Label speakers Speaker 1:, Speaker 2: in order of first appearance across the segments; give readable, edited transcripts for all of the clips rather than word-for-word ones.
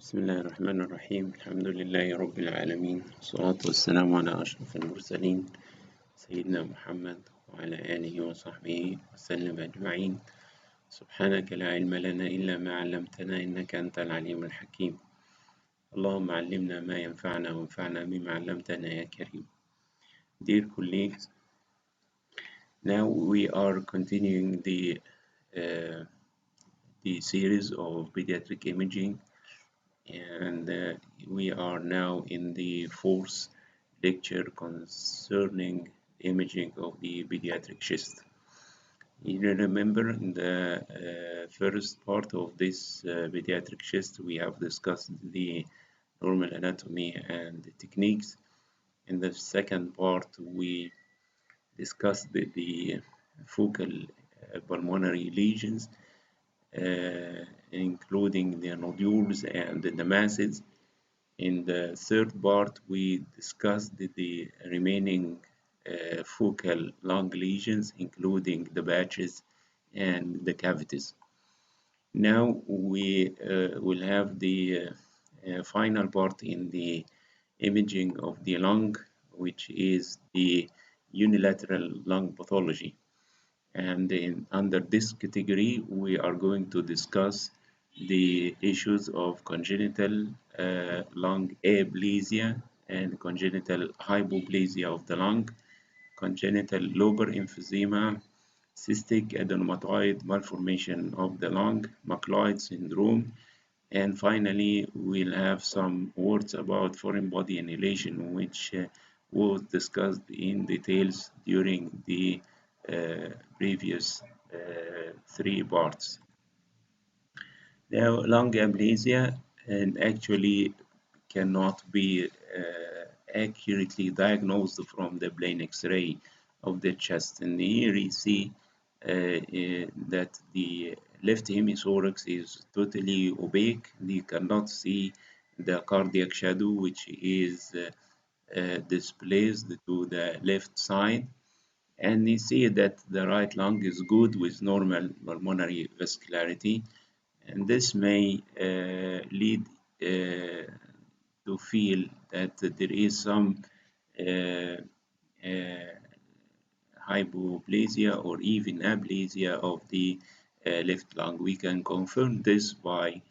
Speaker 1: بسم الله الرحمن الرحيم. الحمد لله رب العالمين، والصلاة والسلام على أشرف المرسلين سيدنا محمد وعلى آله وصحبه وسلم أجمعين. سبحانك لا علم لنا إلا ما علمتنا إنك أنت العليم الحكيم. اللهم علمنا ما ينفعنا وانفعنا بما علمتنا يا كريم. Dear colleagues, now we are continuing the series of pediatric imaging, and we are now in the fourth lecture concerning imaging of the pediatric chest. You remember in the first part of this pediatric chest we have discussed the normal anatomy and the techniques. In the second part we discussed the focal pulmonary lesions, including the nodules and the masses. In the third part, we discussed the remaining focal lung lesions, including the patches and the cavities. Now we will have the final part in the imaging of the lung, which is the unilateral lung pathology. And under this category, we are going to discuss the issues of congenital lung aplasia and congenital hypoplasia of the lung, congenital lobar emphysema, cystic adenomatoid malformation of the lung, Macleod syndrome, and finally we'll have some words about foreign body annihilation, which was discussed in details during the previous three parts. Now, lung aplasia and actually cannot be accurately diagnosed from the plain X-ray of the chest. And here you see that the left hemithorax is totally opaque. You cannot see the cardiac shadow, which is displaced to the left side. And you see that the right lung is good with normal pulmonary vascularity, and this may lead to feel that there is some hypoplasia or even aplasia of the left lung. We can confirm this by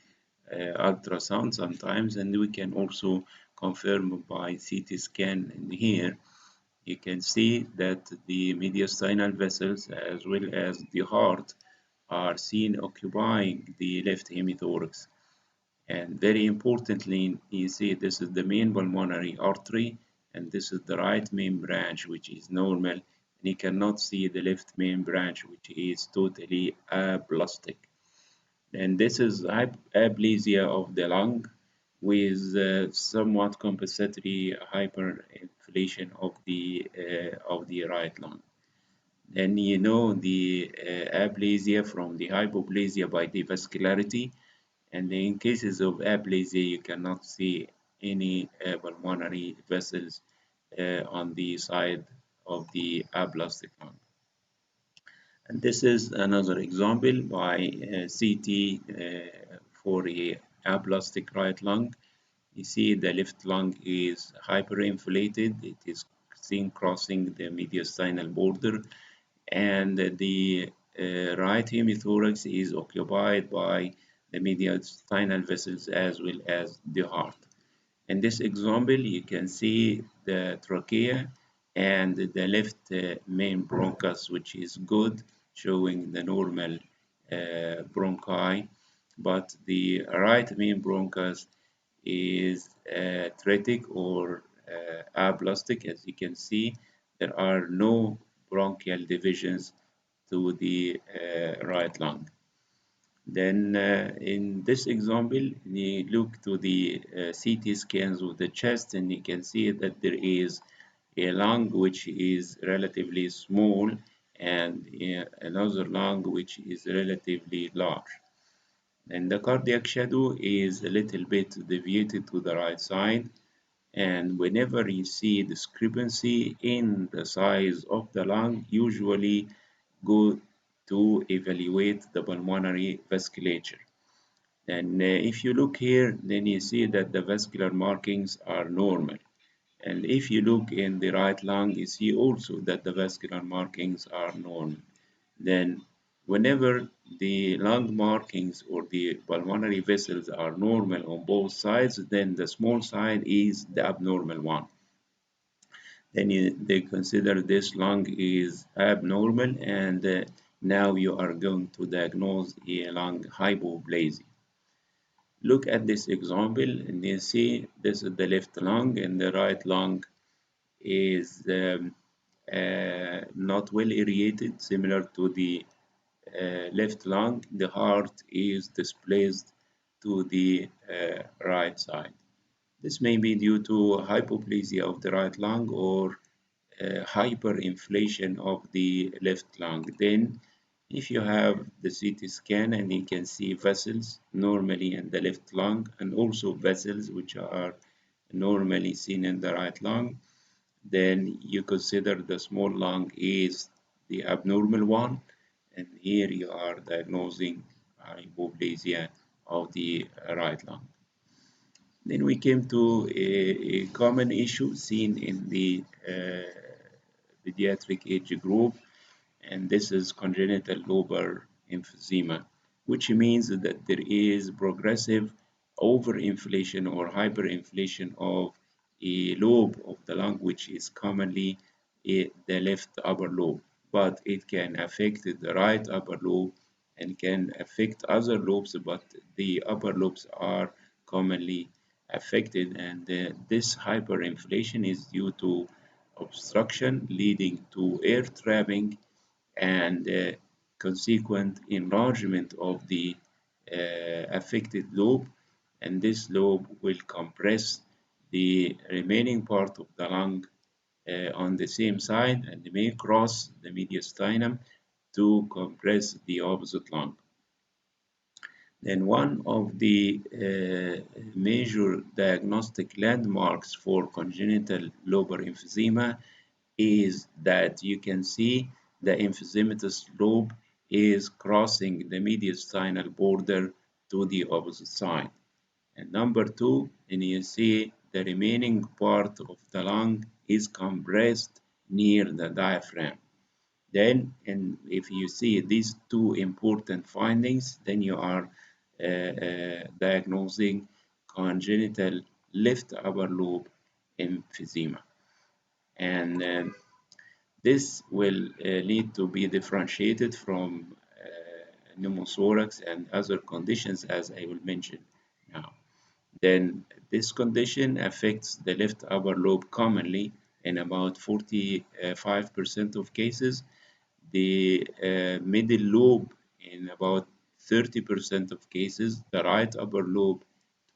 Speaker 1: ultrasound sometimes, and we can also confirm by CT scan. And here you can see that the mediastinal vessels as well as the heart are seen occupying the left hemithorax. And very importantly, you see this is the main pulmonary artery, and this is the right main branch, which is normal. And you cannot see the left main branch, which is totally aplastic. And this is aplasia of the lung with somewhat compensatory hyperinflation of the right lung. Then you know the aplasia from the hypoplasia by the vascularity, and in cases of aplasia you cannot see any pulmonary vessels on the side of the aplastic lung. And this is another example by CT for a aplastic right lung. You see the left lung is hyperinflated. It is seen crossing the mediastinal border, and the right hemithorax is occupied by the mediastinal vessels as well as the heart. In this example, you can see the trachea and the left main bronchus, which is good, showing the normal bronchi, but the right main bronchus is atretic or aplastic. As you can see, there are no bronchial divisions to the right lung. Then in this example, we look to the CT scans of the chest, and you can see that there is a lung which is relatively small and another lung which is relatively large. And the cardiac shadow is a little bit deviated to the right side. And whenever you see discrepancy in the size of the lung, usually go to evaluate the pulmonary vasculature. And if you look here, then you see that the vascular markings are normal. And if you look in the right lung, you see also that the vascular markings are normal. Then whenever the lung markings or the pulmonary vessels are normal on both sides, then the small side is the abnormal one. Then they consider this lung is abnormal, and now you are going to diagnose a lung hypoplasia. Look at this example, and you see this is the left lung, and the right lung is not well aerated, similar to the left lung. The heart is displaced to the right side. This may be due to hypoplasia of the right lung or hyperinflation of the left lung. Then, if you have the CT scan and you can see vessels normally in the left lung and also vessels which are normally seen in the right lung, then you consider the small lung is the abnormal one, and here you are diagnosing hypoplasia of the right lung. Then we came to a common issue seen in the pediatric age group, and this is congenital lobar emphysema, which means that there is progressive overinflation or hyperinflation of a lobe of the lung, which is commonly the left upper lobe, but it can affect the right upper lobe and can affect other lobes, but the upper lobes are commonly affected, and this hyperinflation is due to obstruction leading to air trapping and consequent enlargement of the affected lobe, and this lobe will compress the remaining part of the lung on the same side and may cross the mediastinum to compress the opposite lung. Then one of the major diagnostic landmarks for congenital lobar emphysema is that you can see the emphysematous lobe is crossing the mediastinal border to the opposite side. And number two, and you see the remaining part of the lung is compressed near the diaphragm. Then, and if you see these two important findings, then you are diagnosing congenital left upper lobe emphysema. And this will need to be differentiated from pneumothorax and other conditions, as I will mention now. Then this condition affects the left upper lobe commonly in about 45% of cases, the middle lobe in about 30% of cases, the right upper lobe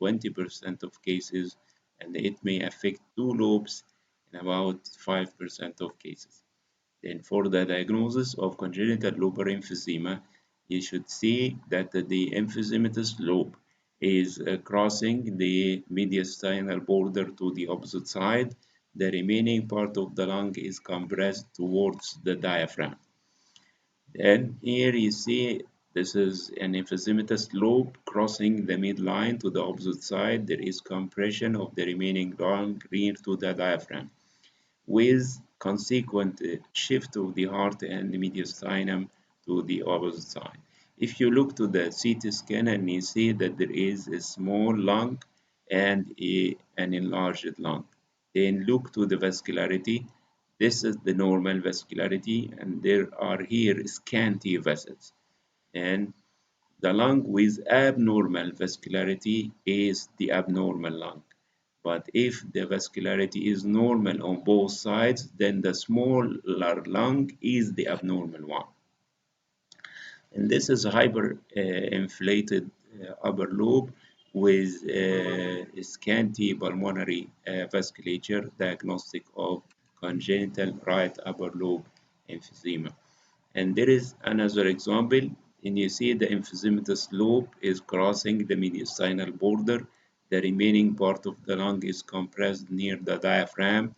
Speaker 1: 20% of cases, and it may affect two lobes in about 5% of cases. Then for the diagnosis of congenital lobar emphysema, you should see that the emphysematous lobe is crossing the mediastinal border to the opposite side. The remaining part of the lung is compressed towards the diaphragm. Then here you see this is an emphysematous lobe crossing the midline to the opposite side. There is compression of the remaining lung near to the diaphragm, with consequent shift of the heart and the mediastinum to the opposite side. If you look to the CT scan and you see that there is a small lung and an enlarged lung, then look to the vascularity. This is the normal vascularity, and there are here scanty vessels. And the lung with abnormal vascularity is the abnormal lung. But if the vascularity is normal on both sides, then the smaller lung is the abnormal one. And this is a hyperinflated upper lobe with scanty pulmonary vasculature, diagnostic of congenital right upper lobe emphysema. And there is another example, and you see the emphysematous lobe is crossing the mediastinal border. The remaining part of the lung is compressed near the diaphragm,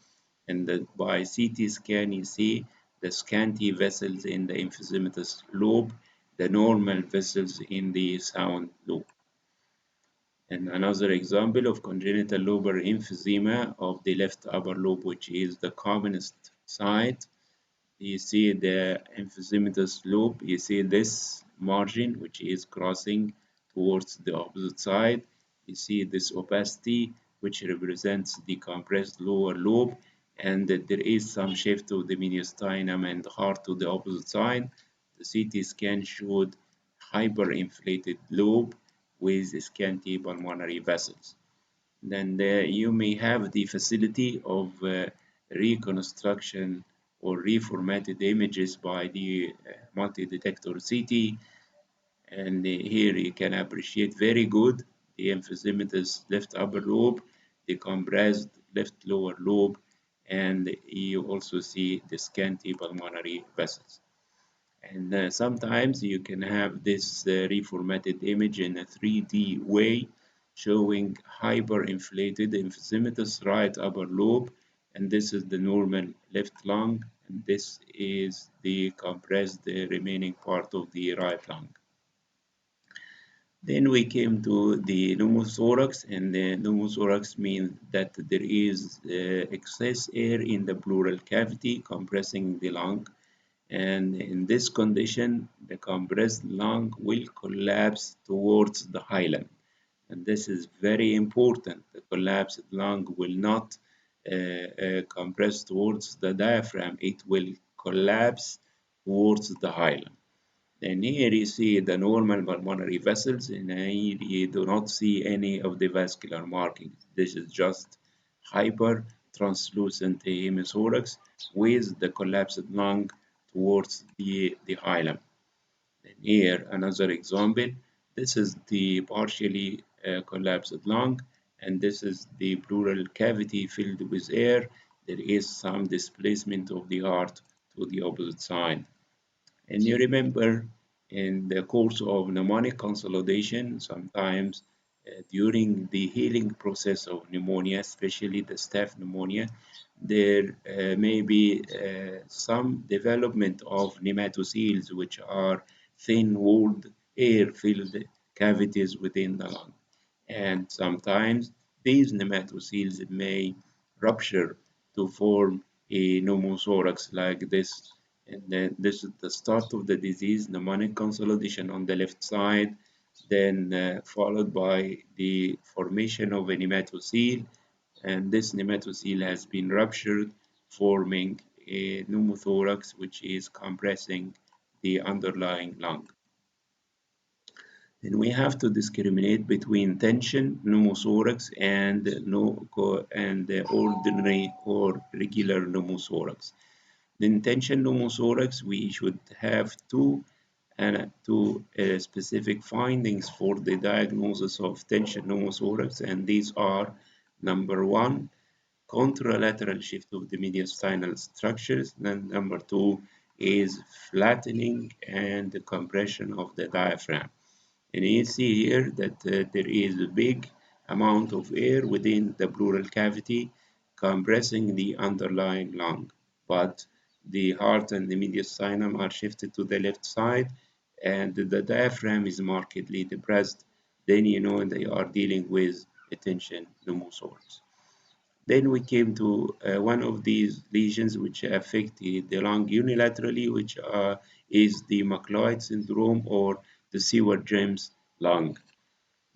Speaker 1: and by CT scan you see the scanty vessels in the emphysematous lobe, the normal vessels in the sound lobe. And another example of congenital lobar emphysema of the left upper lobe, which is the commonest side. You see the emphysematous lobe, you see this margin which is crossing towards the opposite side. You see this opacity which represents the compressed lower lobe, and that there is some shift of the mediastinum and heart to the opposite side. The CT scan showed hyperinflated lobe with scanty pulmonary vessels. Then you may have the facility of reconstruction or reformatted images by the multi-detector CT, and here you can appreciate very good the emphysematous left upper lobe, the compressed left lower lobe, and you also see the scanty pulmonary vessels. And sometimes you can have this reformatted image in a 3D way, showing hyperinflated emphysematous right upper lobe, and this is the normal left lung, and this is the compressed remaining part of the right lung. Then we came to the pneumothorax, and the pneumothorax means that there is excess air in the pleural cavity compressing the lung, and in this condition, the compressed lung will collapse towards the hilum. And this is very important. The collapsed lung will not compress towards the diaphragm, it will collapse towards the hilum. And here you see the normal pulmonary vessels, and here you do not see any of the vascular markings. This is just hyper translucent hemisthorax with the collapsed lung towards the hilum. And here another example. This is the partially collapsed lung, and this is the pleural cavity filled with air. There is some displacement of the heart to the opposite side. And you remember in the course of mnemonic consolidation, sometimes during the healing process of pneumonia, especially the staph pneumonia, there may be some development of nematoceles, which are thin-walled, air-filled cavities within the lung. And sometimes these nematoceles may rupture to form a pneumothorax like this. And then this is the start of the disease, pneumonic consolidation on the left side, then followed by the formation of a nematocele, and this nematocele has been ruptured, forming a pneumothorax which is compressing the underlying lung. Then we have to discriminate between tension pneumothorax and the ordinary or regular pneumothorax. The tension pneumothorax, we should have two specific findings for the diagnosis of tension pneumothorax, and these are: number one, contralateral shift of the mediastinal structures, then number two is flattening and compression of the diaphragm. And you see here that there is a big amount of air within the pleural cavity compressing the underlying lung, but the heart and the mediastinum are shifted to the left side, and the diaphragm is markedly depressed. Then you know they are dealing with a tension pneumothorax. Then we came to one of these lesions which affect the lung unilaterally, which is the McLeod syndrome or the Seward James lung.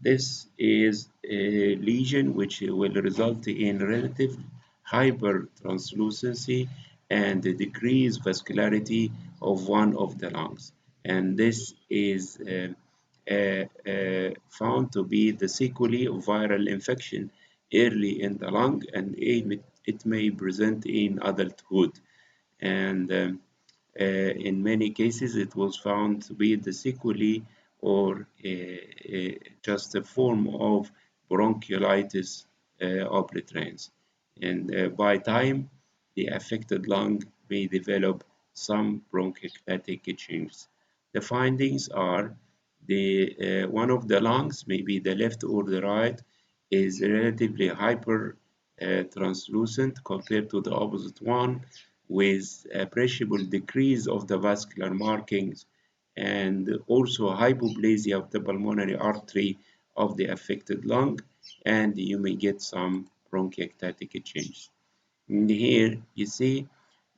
Speaker 1: This is a lesion which will result in relative hypertranslucency and decreased vascularity of one of the lungs. And this is found to be the sequelae of viral infection early in the lung, and it may present in adulthood. And in many cases, it was found to be the sequelae or just a form of bronchiolitis obliterans. And by time, the affected lung may develop some bronchiectatic changes. The findings are one of the lungs, maybe the left or the right, is relatively hyper translucent compared to the opposite one, with appreciable decrease of the vascular markings and also hypoplasia of the pulmonary artery of the affected lung, and you may get some bronchiectatic changes. And here you see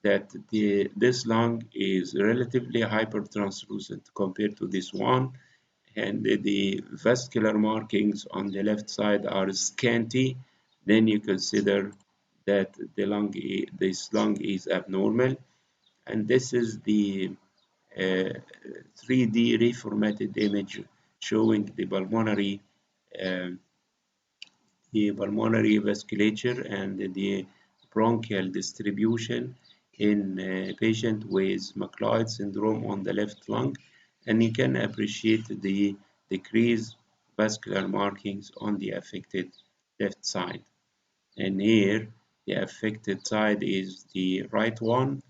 Speaker 1: that this lung is relatively hypertranslucent compared to this one, and the vascular markings on the left side are scanty. Then you consider that this lung is abnormal, and this is the 3D reformatted image showing um, the pulmonary vasculature and the bronchial distribution in a patient with McLeod syndrome on the left lung, and you can appreciate the decreased vascular markings on the affected left side. And here, the affected side is the right one.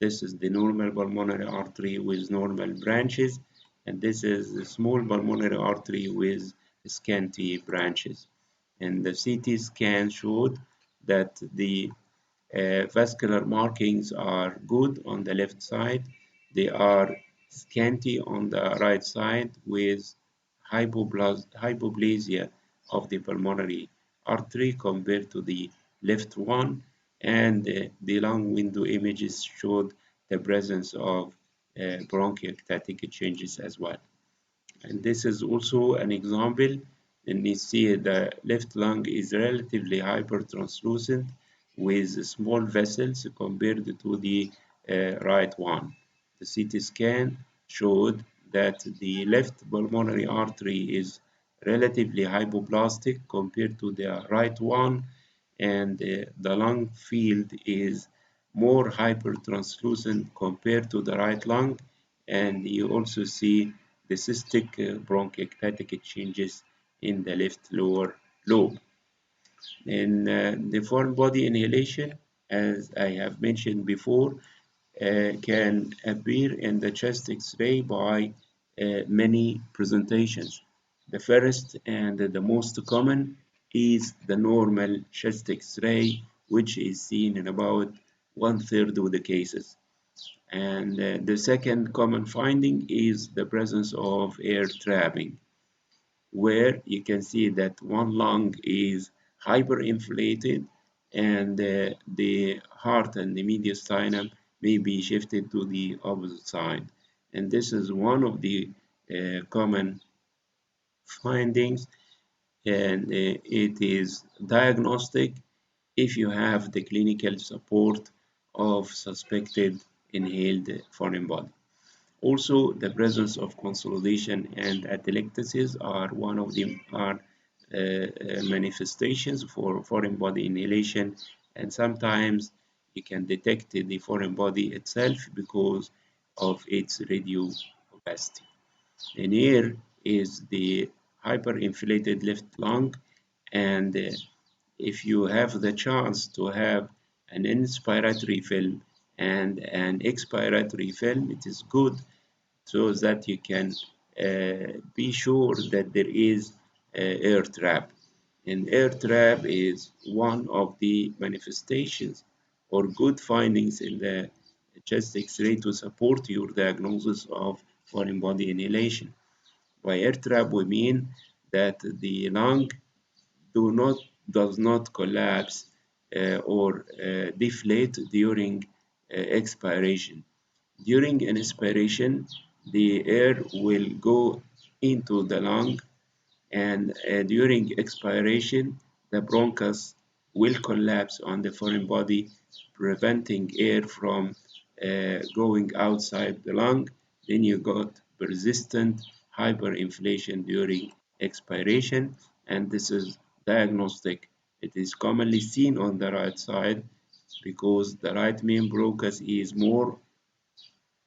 Speaker 1: This is the normal pulmonary artery with normal branches, and this is the small pulmonary artery with scanty branches. And the CT scan showed that the vascular markings are good on the left side. They are scanty on the right side with hypoplasia of the pulmonary artery compared to the left one. And the lung window images showed the presence of bronchiectatic changes as well. And this is also an example. And you see the left lung is relatively hypertranslucent with small vessels compared to the right one. The CT scan showed that the left pulmonary artery is relatively hypoplastic compared to the right one, and the lung field is more hypertranslucent compared to the right lung, and you also see the cystic bronchiectatic changes in the left lower lobe. In the foreign body inhalation, as I have mentioned before, can appear in the chest X-ray by many presentations. The first and the most common is the normal chest X-ray, which is seen in about 1/3 of the cases. And the second common finding is the presence of air trapping, where you can see that one lung is hyperinflated and the heart and the mediastinum may be shifted to the opposite side. And this is one of the common findings, and it is diagnostic if you have the clinical support of suspected inhaled foreign body. Also, the presence of consolidation and atelectasis are one of the manifestations for foreign body inhalation, and sometimes you can detect the foreign body itself because of its radio opacity. And here is the hyperinflated left lung, and if you have the chance to have an inspiratory film and an expiratory film, it is good so that you can be sure that there is air trap. And air trap is one of the manifestations or good findings in the chest X-ray to support your diagnosis of foreign body inhalation. By air trap, we mean that the lung does not collapse or deflate during expiration. During inspiration, the air will go into the lung, and during expiration, the bronchus will collapse on the foreign body, preventing air from going outside the lung. Then you got persistent hyperinflation during expiration, and this is diagnostic. It is commonly seen on the right side because the right main bronchus is more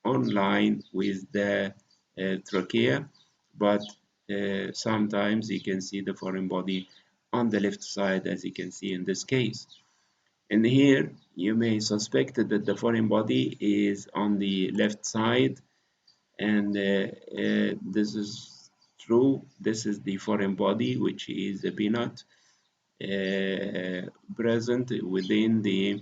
Speaker 1: online with the trachea, but sometimes you can see the foreign body on the left side, as you can see in this case. And here you may suspect that the foreign body is on the left side, and this is true. This is the foreign body, which is a peanut present within the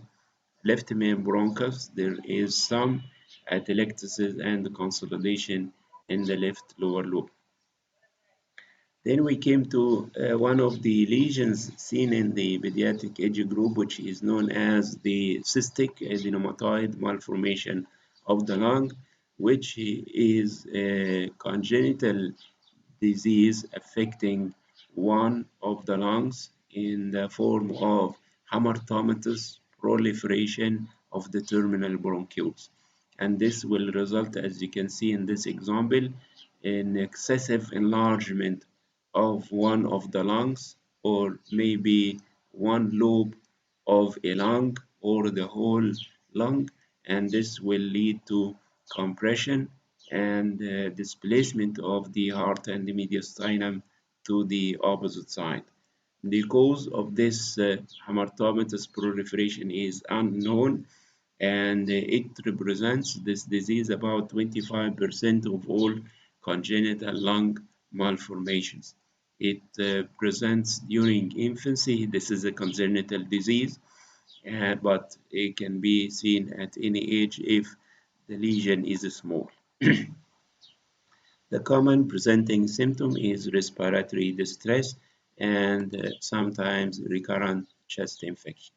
Speaker 1: left main bronchus. There is some atelectasis and consolidation in the left lower lobe. Then we came to one of the lesions seen in the pediatric age group, which is known as the cystic adenomatoid malformation of the lung, which is a congenital disease affecting one of the lungs in the form of hamartomatous proliferation of the terminal bronchioles. And this will result, as you can see in this example, in excessive enlargement of one of the lungs, or maybe one lobe of a lung or the whole lung, and this will lead to compression and displacement of the heart and the mediastinum to the opposite side. The cause of this hamartomatous proliferation is unknown, and it represents this disease about 25% of all congenital lung malformations. It presents during infancy. This is a congenital disease, but it can be seen at any age if the lesion is small. The common presenting symptom is respiratory distress and sometimes recurrent chest infection.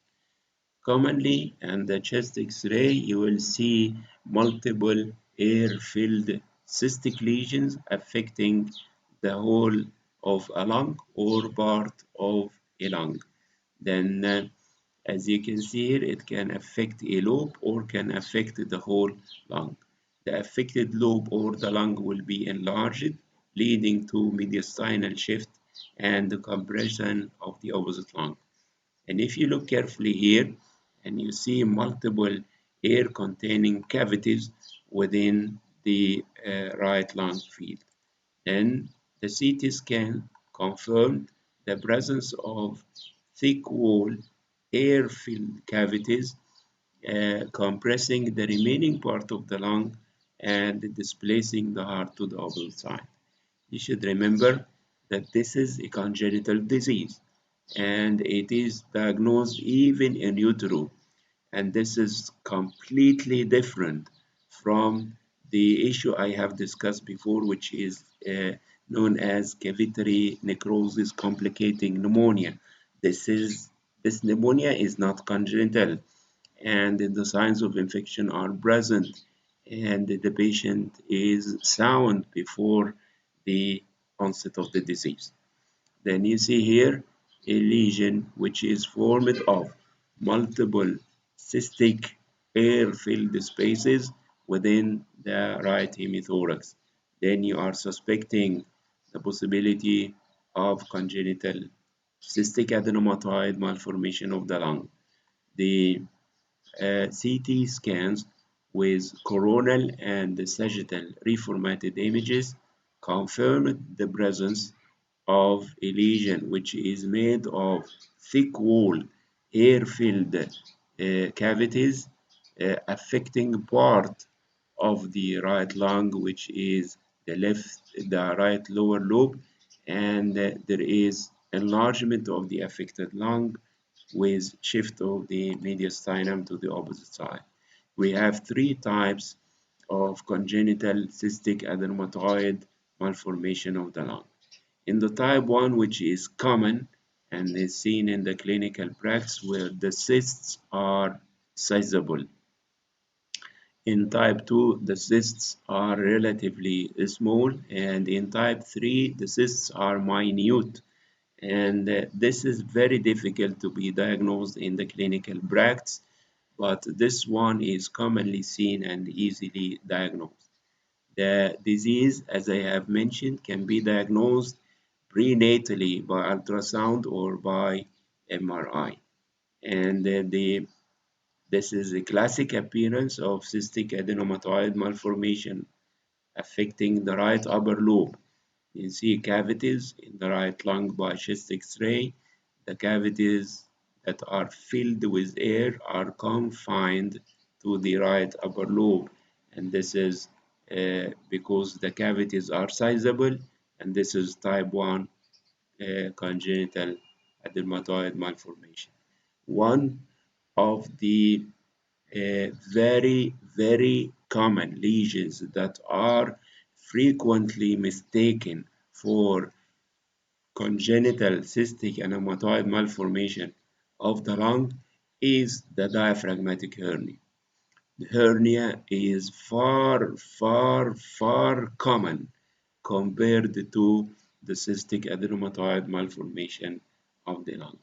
Speaker 1: Commonly, in the chest X-ray, you will see multiple air-filled cystic lesions affecting the whole of a lung or part of a lung. Then, as you can see here, it can affect a lobe or can affect the whole lung. The affected lobe or the lung will be enlarged, leading to mediastinal shift and the compression of the opposite lung. And if you look carefully here, and you see multiple air-containing cavities within the right lung field. And the CT scan confirmed the presence of thick wall air-filled cavities compressing the remaining part of the lung and displacing the heart to the opposite side. You should remember that this is a congenital disease and it is diagnosed even in utero, and this is completely different from the issue I have discussed before, which is known as cavitary necrosis complicating pneumonia. This pneumonia is not congenital, and the signs of infection are present, and the patient is sound before the onset of the disease. Then you see here a lesion which is formed of multiple cystic air-filled spaces within the right hemithorax. Then you are suspecting the possibility of congenital cystic adenomatoid malformation of the lung. The CT scans with coronal and sagittal reformatted images confirmed the presence of a lesion which is made of thick wall air-filled cavities affecting part of the right lung, which is the right lower lobe, and there is enlargement of the affected lung with shift of the mediastinum to the opposite side. We have three types of congenital cystic adenomatoid malformation of the lung. In the type 1, which is common and is seen in the clinical practice where the cysts are sizable. In type 2, the cysts are relatively small, and in type 3, the cysts are minute. And this is very difficult to be diagnosed in the clinical practice, but this one is commonly seen and easily diagnosed. The disease, as I have mentioned, can be diagnosed prenatally by ultrasound or by MRI. And this is a classic appearance of cystic adenomatoid malformation affecting the right upper lobe. You see cavities in the right lung by chest X-ray. The cavities that are filled with air are confined to the right upper lobe, and this is because the cavities are sizable, and this is type 1 congenital adenomatoid malformation. One of the very common lesions that are frequently mistaken for congenital cystic anematoid malformation of the lung is the diaphragmatic hernia. The hernia is far common compared to the cystic adenomatoid malformation of the lung.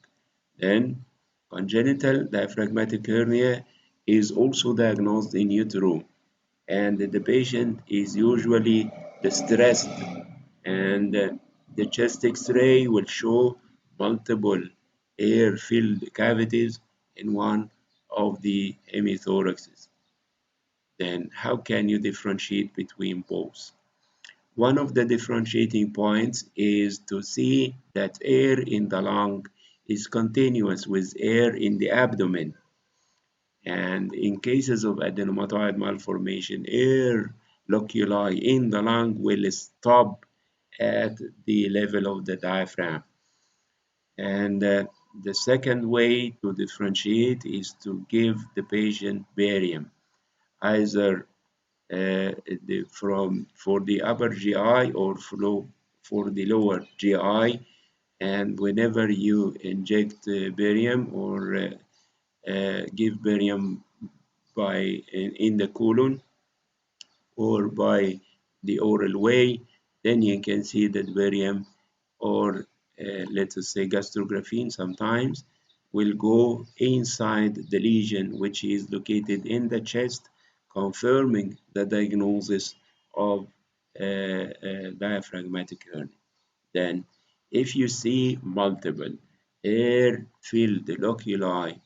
Speaker 1: Then, congenital diaphragmatic hernia is also diagnosed in utero, and the patient is usually distressed, and the chest X-ray will show multiple air-filled cavities in one of the hemithoraxes. Then how can you differentiate between both? One of the differentiating points is to see that air in the lung is continuous with air in the abdomen. And in cases of adenomatoid malformation, air loculi in the lung will stop at the level of the diaphragm. And the second way to differentiate is to give the patient barium, either for the upper GI or for the lower GI. And whenever you inject barium or give barium in the colon or by the oral way, then you can see that barium or let us say gastrografin sometimes will go inside the lesion which is located in the chest, confirming the diagnosis of diaphragmatic hernia. Then, if you see multiple air-filled loculi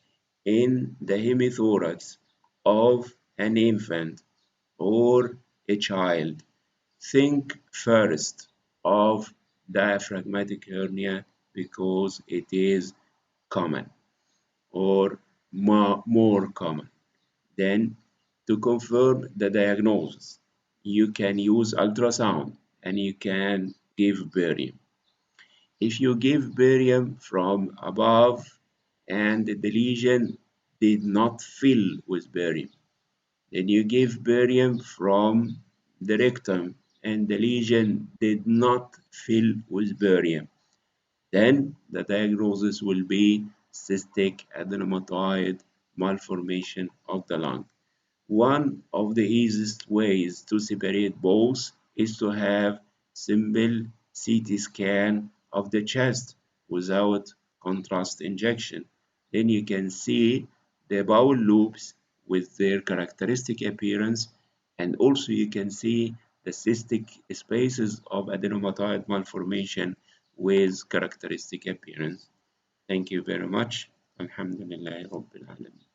Speaker 1: in the hemithorax of an infant or a child, think first of diaphragmatic hernia because it is common or more common. Then, to confirm the diagnosis, you can use ultrasound and you can give barium. If you give barium from above and the lesion did not fill with barium, then you give barium from the rectum and the lesion did not fill with barium, then the diagnosis will be cystic adenomatoid malformation of the lung. One of the easiest ways to separate both is to have simple CT scan of the chest without contrast injection. Then you can see the bowel loops with their characteristic appearance, and also you can see the cystic spaces of adenomatoid malformation with characteristic appearance. Thank you very much. Alhamdulillah Rabbil Alamin.